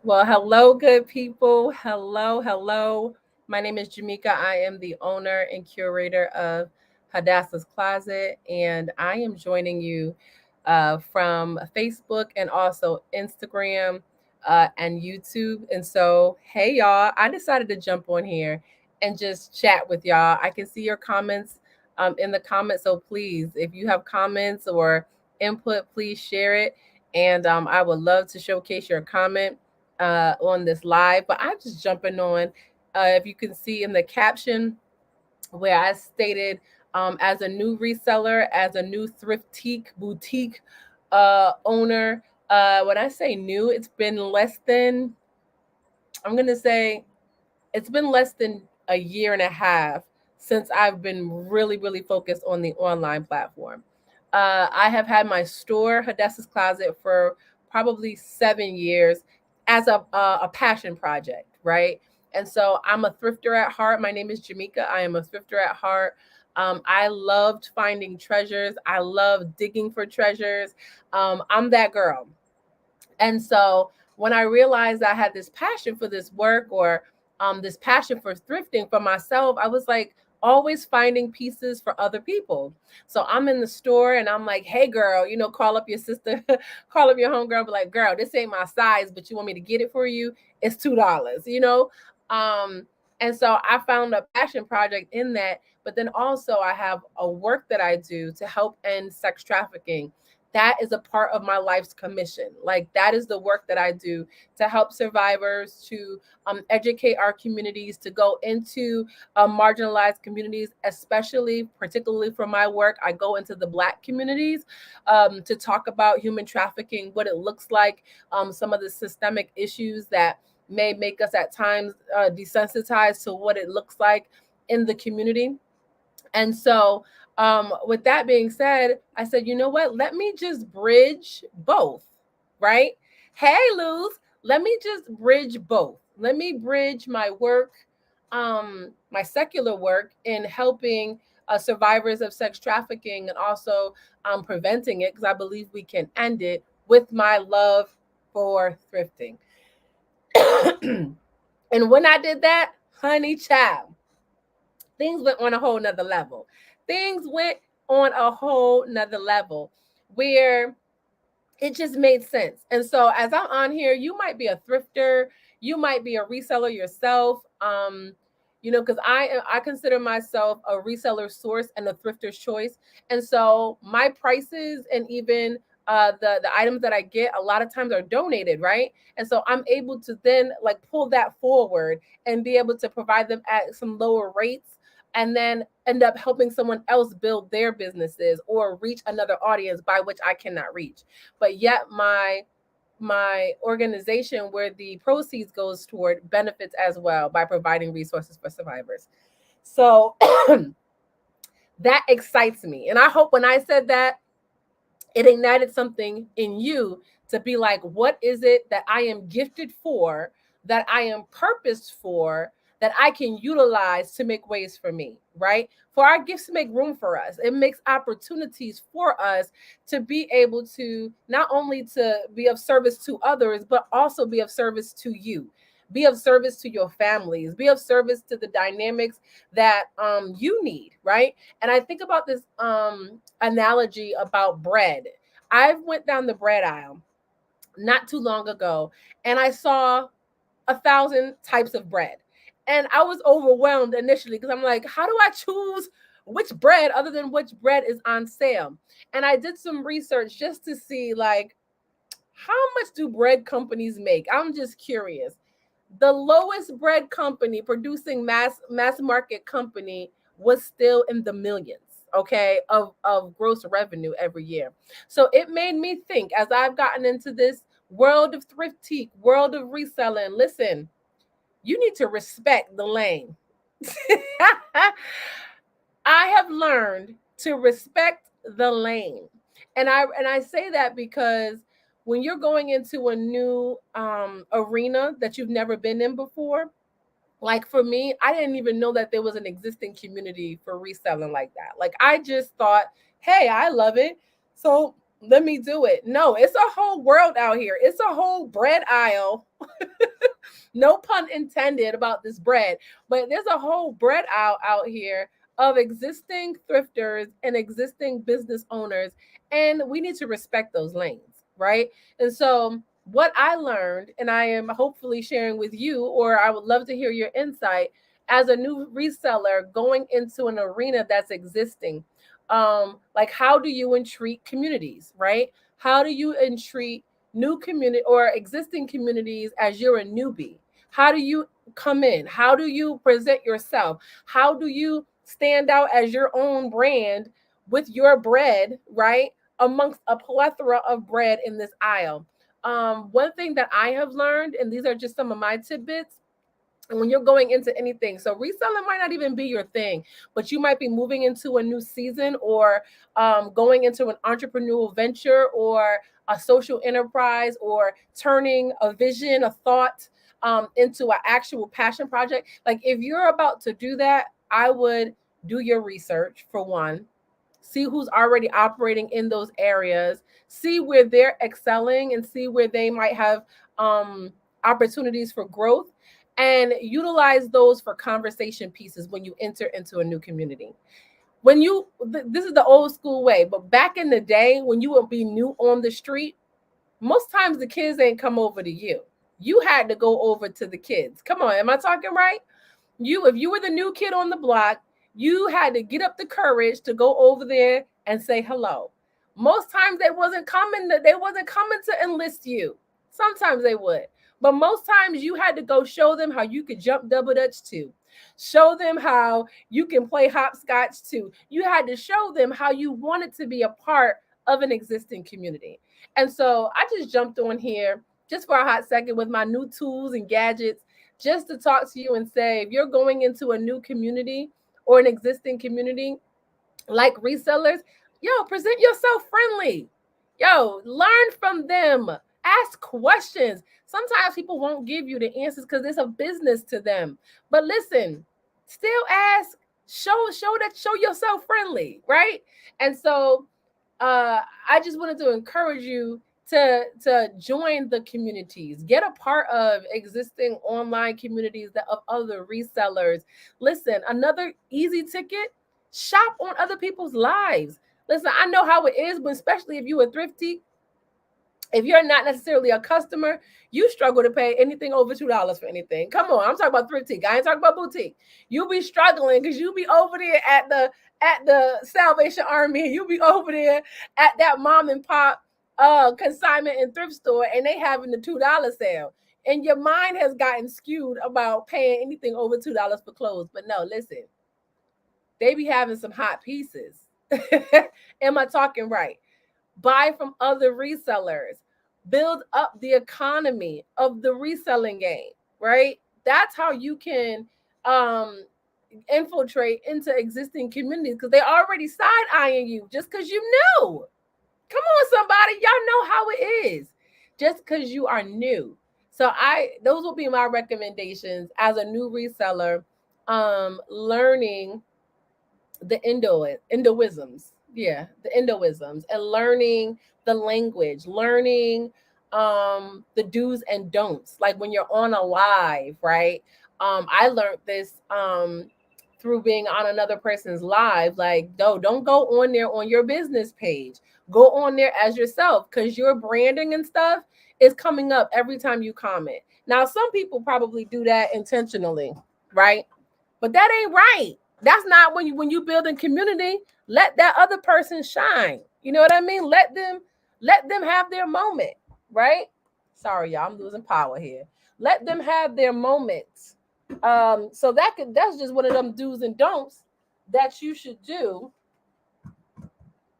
Well, hello, good people. Hello, hello. My name is Jamika. I am the owner and curator of Hadassah's Closet, and I am joining you from Facebook and also Instagram and YouTube. And so, hey, y'all, I decided to jump on here and just chat with y'all. I can see your comments in the comments. So please, if you have comments or input, please share it. And I would love to showcase your comment on this live, but I'm just jumping on. If you can see in the caption where I stated, as a new reseller, as a new Thriftique boutique owner, when I say new, it's been less than, I'm going to say, it's been less than a year and a half since I've been really focused on the online platform. I have had my store, Hadassah's Closet, for probably 7 years as a passion project, right? And so I'm a thrifter at heart. My name is Jamika. I am a thrifter at heart. I loved finding treasures. I love digging for treasures. I'm that girl. And so when I realized I had this passion for this work or this passion for thrifting for myself, I was like always finding pieces for other people. So I'm in the store and I'm like, hey, girl, call up your sister, call up your homegirl, be like, girl, this ain't my size, but you want me to get it for you? It's $2. Um, and so I found a passion project in that. But then also I have a work that I do to help end sex trafficking. That is a part of my life's commission. Like that is the work that I do to help survivors, to educate our communities, to go into marginalized communities, especially, particularly for my work. I go into the Black communities to talk about human trafficking, what it looks like, some of the systemic issues that may make us at times desensitized to what it looks like in the community. And so, with that being said, I said, you know what? Let me just bridge both, right? Hey, Luz, let me just bridge both. Let me bridge my work, my secular work in helping survivors of sex trafficking and also preventing it, because I believe we can end it with my love for thrifting. And when I did that, honey child, things went on a whole nother level. Things went on a whole nother level where it just made sense. And so as I'm on here, you might be a thrifter, you might be a reseller yourself. Because I consider myself a reseller source and a thrifter's choice. And so my prices and even the items that I get a lot of times are donated, right? And so I'm able to then like pull that forward and be able to provide them at some lower rates and then end up helping someone else build their businesses or reach another audience by which I cannot reach. But yet my organization where the proceeds goes toward benefits as well by providing resources for survivors. So that excites me. And I hope when I said that, it ignited something in you to be like, what is it that I am gifted for, that I am purposed for, that I can utilize to make ways for me, right? For our gifts to make room for us. It makes opportunities for us to be able to not only to be of service to others, but also be of service to you. Be of service to your families, be of service to the dynamics that you need, right? And I think about this analogy about bread. I went down the bread aisle not too long ago and I saw 1,000 types of bread. And I was overwhelmed initially because I'm like, how do I choose which bread other than which bread is on sale? And I did some research just to see like how much do bread companies make? I'm just curious. The lowest bread company producing mass market company was still in the millions, okay, of gross revenue every year. So it made me think as I've gotten into this world of thriftique, world of reselling. Listen, you need to respect the lane. I have learned to respect the lane. And I say that because when you're going into a new arena that you've never been in before, like for me, I didn't even know that there was an existing community for reselling like that. Like I just thought, hey, I love it. So Let me do it. No, it's a whole world out here. It's a whole bread aisle. No pun intended about this bread, but there's a whole bread aisle out here of existing thrifters and existing business owners, and we need to respect those lanes, right? And so, what I learned, and I am hopefully sharing with you, or I would love to hear your insight as a new reseller going into an arena that's existing. Like, how do you entreat communities, right? How do you entreat new community or existing communities as you're a newbie? How do you come in? How do you present yourself? How do you stand out as your own brand with your bread, right? Amongst a plethora of bread in this aisle. One thing that I have learned, and these are just some of my tidbits, and when you're going into anything, so reselling might not even be your thing, but you might be moving into a new season, or going into an entrepreneurial venture, or a social enterprise, or turning a vision, a thought, into an actual passion project. Like, if you're about to do that, I would do your research for one, see who's already operating in those areas, see where they're excelling, and see where they might have opportunities for growth, and utilize those for conversation pieces when you enter into a new community. When this is the old school way, but back in the day when you would be new on the street, most times the kids ain't come over to you. You had to go over to the kids. Come on, am I talking right? If you were the new kid on the block, you had to get up the courage to go over there and say hello. Most times they wasn't coming to enlist you. Sometimes they would. But most times you had to go show them how you could jump double dutch too. Show them how you can play hopscotch too. You had to show them how you wanted to be a part of an existing community. And so I just jumped on here just for a hot second with my new tools and gadgets, just to talk to you and say, if you're going into a new community or an existing community like resellers, yo, present yourself friendly. Yo, learn from them. Ask questions. Sometimes people won't give you the answers because it's a business to them. But listen, still ask, show yourself friendly, right? And so I just wanted to encourage you to join the communities, get a part of existing online communities of other resellers. Listen, another easy ticket: shop on other people's lives. Listen, I know how it is, but especially if you a thrifty, if you're not necessarily a customer, you struggle to pay anything over $2 for anything. Come on, I'm talking about thriftique. I ain't talking about boutique. You'll be struggling because you'll be over there at the Salvation Army. You'll be over there at that mom and pop consignment and thrift store, and they having the $2 sale. And your mind has gotten skewed about paying anything over $2 for clothes. But no, listen, they be having some hot pieces. Am I talking right? Buy from other resellers, build up the economy of the reselling game, right? That's how you can um infiltrate into existing communities, because they already side eyeing you just because you know. Come on, somebody, y'all know how it is. Just because you are new. So those will be my recommendations as a new reseller, learning the Indoisms. Yeah, the Indoisms, and learning the language, learning the do's and don'ts. Like when you're on a live, right? I learned this through being on another person's live. Like, no, don't go on there on your business page. Go on there as yourself, because your branding and stuff is coming up every time you comment. Now, some people probably do that intentionally, right? But that ain't right. That's not when you build a community. Let that other person shine. You know what I mean? Let them have their moment, right? Sorry, y'all, I'm losing power here. Let them have their moments. So that's just one of them do's and don'ts that you should do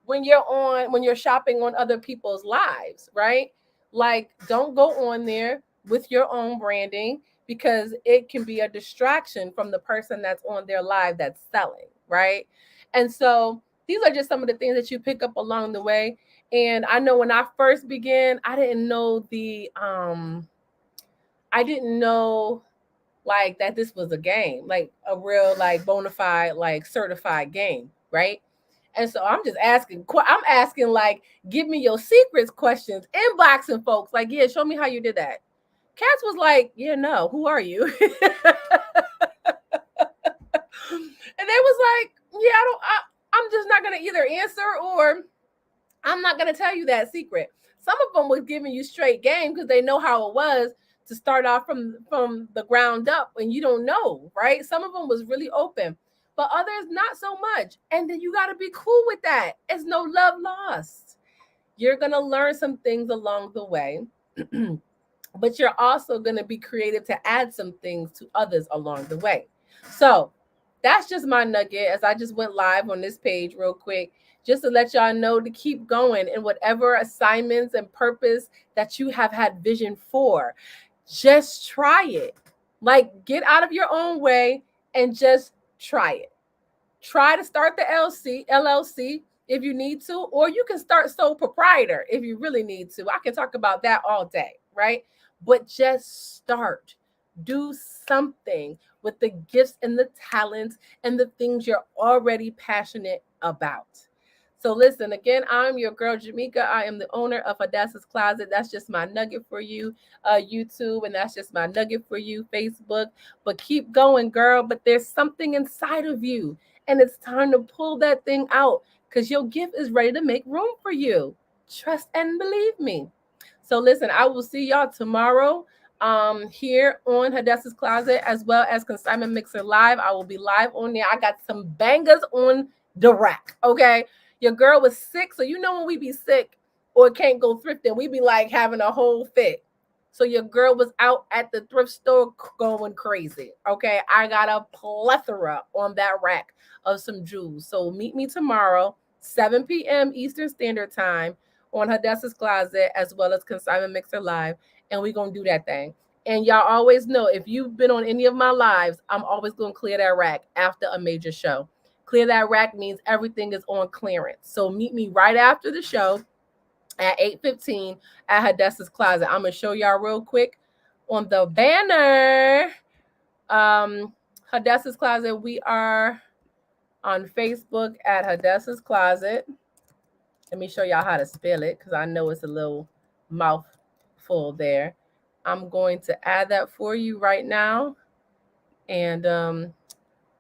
when you're shopping on other people's lives, right? Like, don't go on there with your own branding, because it can be a distraction from the person that's on their live that's selling, right? And so these are just some of the things that you pick up along the way. And I know when I first began, I didn't know like that this was a game, like a real, like bona fide, like certified game, right? And so I'm just asking, I'm asking like, give me your secrets questions, inboxing folks. Like, yeah, show me how you did that. Cats was like, yeah, no, who are you? And they was like, yeah, I'm just not going to either answer or I'm not going to tell you that secret. Some of them was giving you straight game because they know how it was to start off from the ground up and you don't know, right? Some of them was really open, but others not so much. And then you got to be cool with that. It's no love lost. You're going to learn some things along the way. But you're also going to be creative to add some things to others along the way. So that's just my nugget as I just went live on this page real quick, just to let y'all know to keep going in whatever assignments and purpose that you have had vision for. Just try it. Like, get out of your own way and just try it. Try to start the LLC if you need to, or you can start sole proprietor if you really need to. I can talk about that all day, right? But just start. Do something with the gifts and the talents and the things you're already passionate about. So listen, again, I'm your girl, Jamika. I am the owner of Hadassah's Closet. That's just my nugget for you, YouTube, and that's just my nugget for you, Facebook. But keep going, girl. But there's something inside of you, and it's time to pull that thing out because your gift is ready to make room for you. Trust and believe me. So listen, I will see y'all tomorrow here on Hadassah's Closet as well as Consignment Mixer Live. I will be live on there. I got some bangers on the rack. Okay. Your girl was sick. So you know when we be sick or can't go thrifting, we be like having a whole fit. So your girl was out at the thrift store going crazy. Okay. I got a plethora on that rack of some jewels. So meet me tomorrow, 7 p.m. Eastern Standard Time on Hadassah's Closet as well as Consignment Mixer Live. And we're going to do that thing. And y'all always know if you've been on any of my lives, I'm always going to clear that rack after a major show. Clear that rack means everything is on clearance. So meet me right after the show at 8:15 at Hadassah's Closet. I'm going to show y'all real quick on the banner. Hadassah's Closet, we are on Facebook at Hadassah's Closet. Let me show y'all how to spell it because I know it's a little mouthful there. I'm going to add that for you right now. And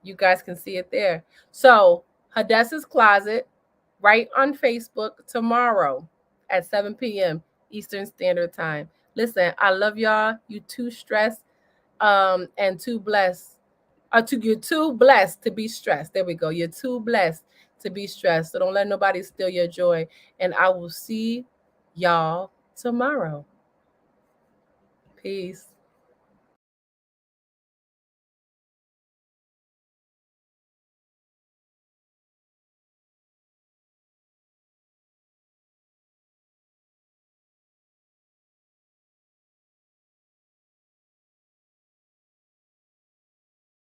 you guys can see it there. So Hadassah's Closet right on Facebook tomorrow at 7 p.m. Eastern Standard Time. Listen, I love y'all. You too stressed and too blessed. You're too blessed to be stressed. There we go. You're too blessed to be stressed. So don't let nobody steal your joy. And I will see y'all tomorrow. Peace.